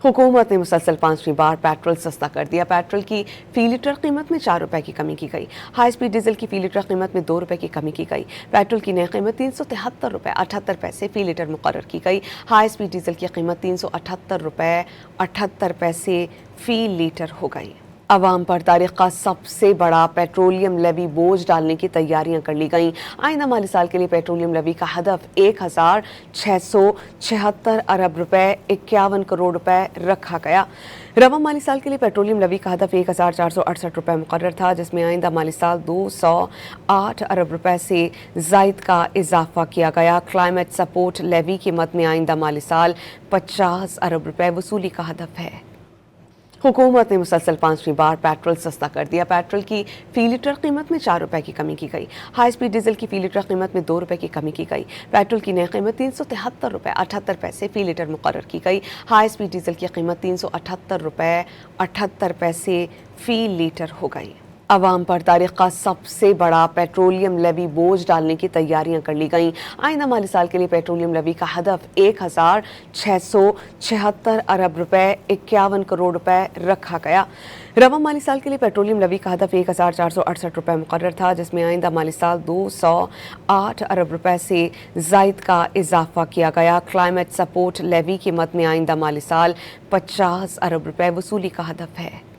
हुकूमत ने मुसलसल 5वीं बार पेट्रोल सस्ता कर दिया। पेट्रोल की फी लीटर कीमत में 4 रुपए की कमी की गई। हाई स्पीड डीजल की फी लीटर कीमत में 2 रुपए की कमी की गई। पेट्रोल की नई कीमत 373 रुपए 78 पैसे फी लीटर मुकर्रर की गई। हाई स्पीड डीजल की कीमत 378 रुपए 78 पैसे फी लीटर हो गई। अवाम पर तारीख का सबसे बड़ा पेट्रोलियम लेवी बोझ डालने की तैयारियां कर ली गईं। आइंदा माली साल के लिए पेट्रोलियम लेवी का हदफ 1676 अरब रुपए 51 करोड़ रुपए रखा गया। रवा माली साल के लिए पेट्रोलियम लेवी का हदफ 1468 रुपए मुकर्रर था, जिसमें आइंदा माली साल 208 अरब रुपए से जायद का इजाफा किया गया। क्लाइमेट सपोर्ट लेवी की मद में आइंदा माली साल 50 अरब रुपए वसूली का हदफ है। हुकूमत ने मुसलसल 5वीं बार पेट्रोल सस्ता कर दिया। पेट्रोल की फी लीटर कीमत में 4 रुपए की कमी की गई। हाई स्पीड डीजल की फी लीटर कीमत में 2 रुपए की कमी की गई। पेट्रोल की नई कीमत 373 रुपए 78 पैसे फी लीटर मुकर्रर की गई। हाई स्पीड डीजल की कीमत 378 रुपए 78 पैसे फी लीटर हो गई। अवाम पर तारीख का सबसे बड़ा पेट्रोलियम लेवी बोझ डालने की तैयारियां कर ली गईं। आइंदा माली साल के लिए पेट्रोलियम लेवी का हदफ 1676 अरब रुपए 51 करोड़ रुपए रखा गया। रवा माली साल के लिए पेट्रोलियम लेवी का हदफ 1468 रुपए मुकर्रर था, जिसमें आइंदा माली साल 208 अरब रुपए से जायद का इजाफा किया गया। क्लाइमेट सपोर्ट लेवी की मद में आइंदा माली साल 50 अरब रुपए वसूली का हदफ है।